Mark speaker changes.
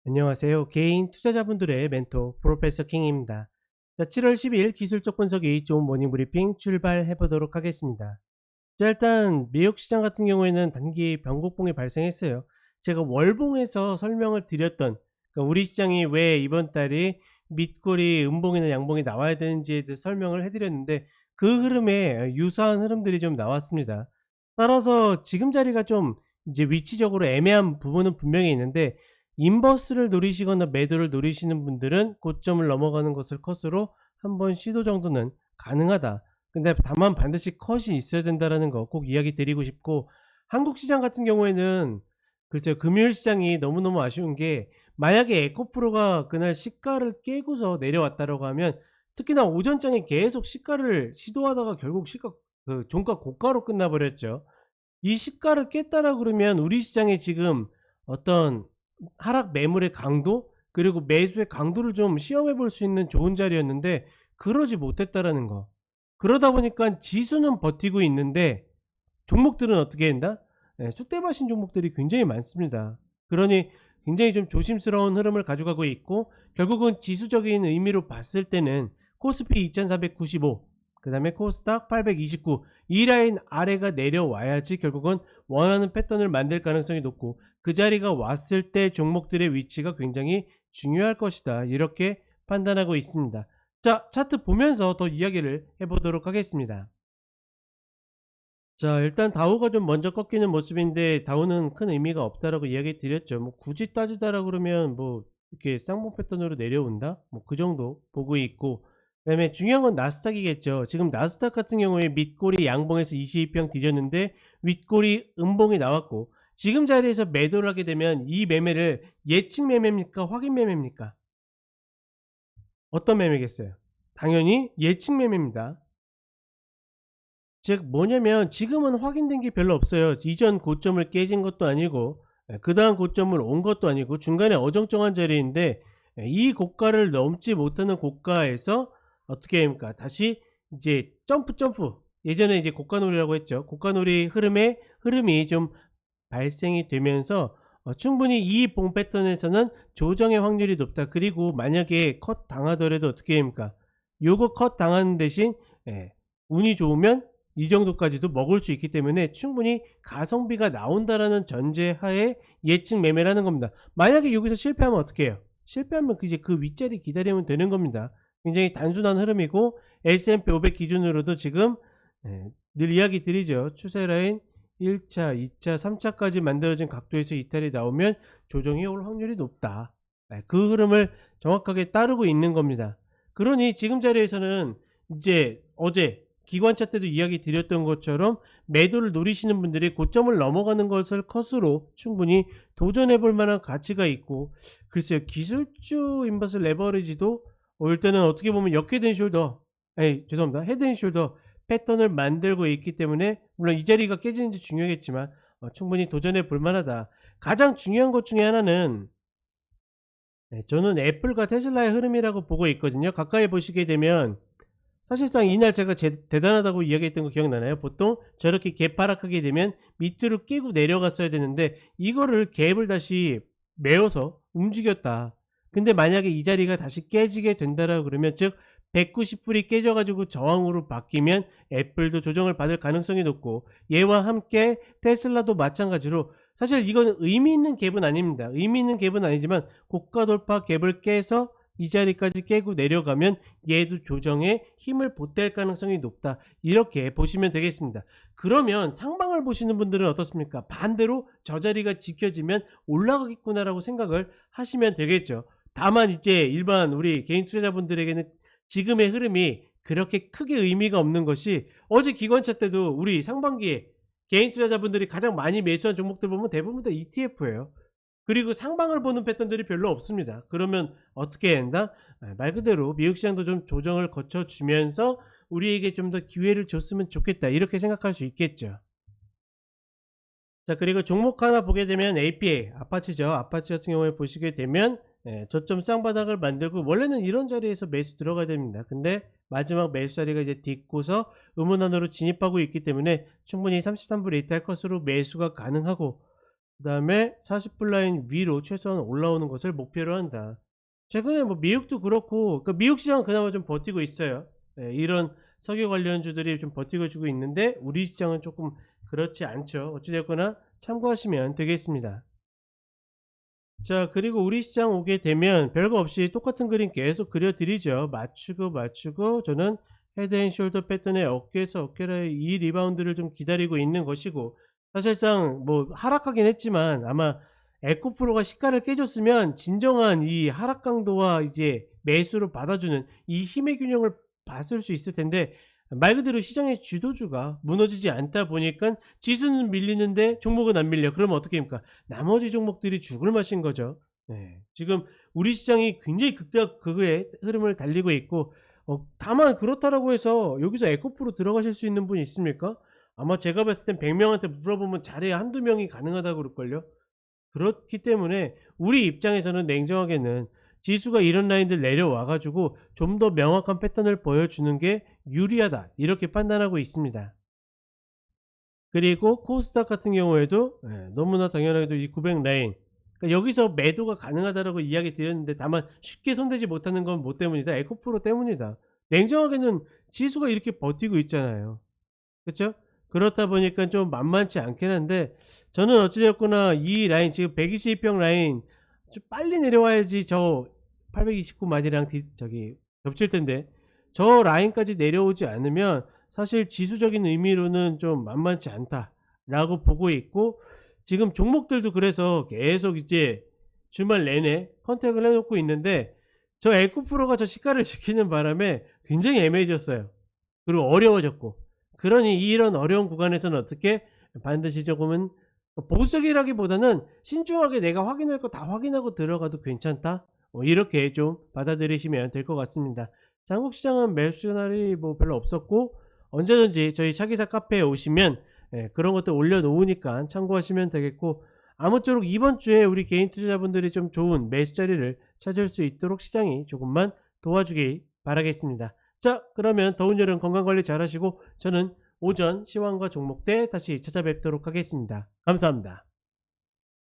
Speaker 1: 안녕하세요. 개인 투자자분들의 멘토 프로페서 킹입니다. 자, 7월 10일 기술적 분석이 좋은 모닝 브리핑 출발해 보도록 하겠습니다. 자, 일단 미국 시장 같은 경우에는 단기 변곡봉이 발생했어요. 제가 월봉에서 설명을 드렸던, 그러니까 우리 시장이 왜 이번 달이 밑꼬리 음봉이나 양봉이 나와야 되는지에 대해 설명을 해드렸는데, 그 흐름에 유사한 흐름들이 좀 나왔습니다. 따라서 지금 자리가 좀 이제 위치적으로 애매한 부분은 분명히 있는데, 인버스를 노리시거나 매도를 노리시는 분들은 고점을 넘어가는 것을 컷으로 한번 시도 정도는 가능하다. 근데 다만 반드시 컷이 있어야 된다라는 거 꼭 이야기 드리고 싶고, 한국 시장 같은 경우에는 글쎄요, 금요일 시장이 너무너무 아쉬운 게, 만약에 에코프로가 그날 시가를 깨고서 내려왔다라고 하면, 특히나 오전장에 계속 시가를 시도하다가 결국 시가 종가 고가로 끝나버렸죠. 이 시가를 깼다라 그러면 우리 시장에 지금 어떤 하락 매물의 강도, 그리고 매수의 강도를 좀 시험해 볼 수 있는 좋은 자리였는데 그러지 못했다라는 거. 그러다 보니까 지수는 버티고 있는데 종목들은 어떻게 된다? 쑥대밭인 종목들이 굉장히 많습니다. 그러니 굉장히 좀 조심스러운 흐름을 가져가고 있고, 결국은 지수적인 의미로 봤을 때는 코스피 2495, 그 다음에 코스닥 829, 이 라인 아래가 내려와야지 결국은 원하는 패턴을 만들 가능성이 높고, 그 자리가 왔을 때 종목들의 위치가 굉장히 중요할 것이다, 이렇게 판단하고 있습니다. 자, 차트 보면서 더 이야기를 해보도록 하겠습니다. 자, 일단 다우가 좀 먼저 꺾이는 모습인데, 다우는 큰 의미가 없다라고 이야기 드렸죠. 뭐 굳이 따지다라 그러면 뭐 이렇게 쌍봉 패턴으로 내려온다, 뭐 그 정도 보고 있고, 그다음에 중요한 건 나스닥이겠죠. 지금 나스닥 같은 경우에 밑꼬리 양봉에서 22평 뒤졌는데 윗꼬리 음봉이 나왔고, 지금 자리에서 매도를 하게 되면 이 매매를 예측 매매입니까, 확인 매매입니까? 어떤 매매겠어요? 당연히 예측 매매입니다. 즉 뭐냐면, 지금은 확인된 게 별로 없어요. 이전 고점을 깨진 것도 아니고, 그 다음 고점을 온 것도 아니고, 중간에 어정쩡한 자리인데, 이 고가를 넘지 못하는 고가에서 어떻게 합니까? 다시 이제 점프, 예전에 이제 고가놀이라고 했죠. 고가놀이 흐름이 좀 발생이 되면서 충분히 이 봉 패턴에서는 조정의 확률이 높다. 그리고 만약에 컷 당하더라도 어떻게 합니까? 요거 컷 당하는 대신 운이 좋으면 이 정도까지도 먹을 수 있기 때문에 충분히 가성비가 나온다라는 전제하에 예측 매매라는 겁니다. 만약에 여기서 실패하면 어떻게 해요? 실패하면 이제 그 윗자리 기다리면 되는 겁니다. 굉장히 단순한 흐름이고, S&P 500 기준으로도 지금 늘 이야기 드리죠. 추세라인 1차, 2차, 3차까지 만들어진 각도에서 이탈이 나오면 조정이 올 확률이 높다. 그 흐름을 정확하게 따르고 있는 겁니다. 그러니 지금 자리에서는 이제 어제 기관차 때도 이야기 드렸던 것처럼 매도를 노리시는 분들이 고점을 넘어가는 것을 컷으로 충분히 도전해 볼 만한 가치가 있고, 글쎄요, 기술주 인버스 레버리지도 올 때는 어떻게 보면 역헤드앤숄더, 죄송합니다, 헤드앤숄더 패턴을 만들고 있기 때문에, 물론 이 자리가 깨지는지 중요하겠지만 충분히 도전해 볼 만하다. 가장 중요한 것 중에 하나는 저는 애플과 테슬라의 흐름이라고 보고 있거든요. 가까이 보시게 되면 사실상 이날 제가 대단하다고 이야기했던 거 기억나나요? 보통 저렇게 갭 하락하게 되면 밑으로 끼고 내려갔어야 되는데 이거를 갭을 다시 메워서 움직였다. 근데 만약에 이 자리가 다시 깨지게 된다라고 그러면, 즉 190불이 깨져가지고 저항으로 바뀌면 애플도 조정을 받을 가능성이 높고, 얘와 함께 테슬라도 마찬가지로, 사실 이건 의미 있는 갭은 아닙니다. 의미 있는 갭은 아니지만 고가 돌파 갭을 깨서 이 자리까지 깨고 내려가면 얘도 조정에 힘을 보탤 가능성이 높다, 이렇게 보시면 되겠습니다. 그러면 상방을 보시는 분들은 어떻습니까? 반대로 저 자리가 지켜지면 올라가겠구나 라고 생각을 하시면 되겠죠. 다만 이제 일반 우리 개인 투자자분들에게는 지금의 흐름이 그렇게 크게 의미가 없는 것이, 어제 기관차 때도 우리 상반기에 개인 투자자분들이 가장 많이 매수한 종목들 보면 대부분 다 ETF예요. 그리고 상방을 보는 패턴들이 별로 없습니다. 그러면 어떻게 한다? 말 그대로 미국 시장도 좀 조정을 거쳐주면서 우리에게 좀 더 기회를 줬으면 좋겠다, 이렇게 생각할 수 있겠죠. 자, 그리고 종목 하나 보게 되면 APA, 아파치죠. 아파치 같은 경우에 보시게 되면 저점 쌍바닥을 만들고, 원래는 이런 자리에서 매수 들어가야 됩니다. 근데 마지막 매수 자리가 이제 딛고서 음원 안으로 진입하고 있기 때문에 충분히 33불 이탈 컷으로 매수가 가능하고, 그 다음에 40분 라인 위로 최소한 올라오는 것을 목표로 한다. 최근에 뭐 미국도 그렇고, 그 미국 시장은 그나마 좀 버티고 있어요. 예, 이런 석유 관련주들이 좀 버티고 주고 있는데 우리 시장은 조금 그렇지 않죠. 어찌됐거나 참고하시면 되겠습니다. 자, 그리고 우리 시장 오게 되면 별거 없이 똑같은 그림 계속 그려드리죠. 맞추고 저는 헤드앤숄더 패턴의 어깨에서 어깨라의 이 리바운드를 좀 기다리고 있는 것이고, 사실상 뭐 하락하긴 했지만 아마 에코프로가 시가를 깨줬으면 진정한 이 하락 강도와 이제 매수를 받아주는 이 힘의 균형을 봤을 수 있을 텐데, 말 그대로 시장의 주도주가 무너지지 않다 보니까 지수는 밀리는데 종목은 안 밀려. 그러면 어떻게 합니까? 나머지 종목들이 죽을 맛인 거죠. 네. 지금 우리 시장이 굉장히 극의 흐름을 달리고 있고, 다만 그렇다라고 해서 여기서 에코프로 들어가실 수 있는 분이 있습니까? 아마 제가 봤을 땐 100명한테 물어보면 자리에 한두 명이 가능하다고 그럴걸요. 그렇기 때문에 우리 입장에서는 냉정하게는 지수가 이런 라인들 내려와 가지고 좀 더 명확한 패턴을 보여주는 게 유리하다, 이렇게 판단하고 있습니다. 그리고 코스닥 같은 경우에도 너무나 당연하게도 이 900 라인, 그러니까 여기서 매도가 가능하다라고 이야기 드렸는데 다만 쉽게 손대지 못하는 건 뭐 때문이다? 에코프로 때문이다. 냉정하게는 지수가 이렇게 버티고 있잖아요. 그쵸? 그렇다 보니까 좀 만만치 않긴 한데, 저는 어찌됐거나 이 라인 지금 122평 라인 좀 빨리 내려와야지 저 829 마디랑 저기 겹칠 텐데, 저 라인까지 내려오지 않으면 사실 지수적인 의미로는 좀 만만치 않다라고 보고 있고, 지금 종목들도 그래서 계속 이제 주말 내내 컨택을 해놓고 있는데, 저 에코프로가 저 시가를 지키는 바람에 굉장히 애매해졌어요. 그리고 어려워졌고, 그러니 이런 어려운 구간에서는 어떻게 반드시 조금은 보수적이라기보다는 신중하게 내가 확인할 거 다 확인하고 들어가도 괜찮다, 이렇게 좀 받아들이시면 될 것 같습니다. 한국시장은 매수 날이 뭐 별로 없었고, 언제든지 저희 차기사 카페에 오시면 그런 것도 올려놓으니까 참고하시면 되겠고, 아무쪼록 이번 주에 우리 개인 투자자분들이 좀 좋은 매수 자리를 찾을 수 있도록 시장이 조금만 도와주길 바라겠습니다. 자, 그러면 더운 여름 건강관리 잘 하시고 저는 오전 시황과 종목대 다시 찾아뵙도록 하겠습니다. 감사합니다.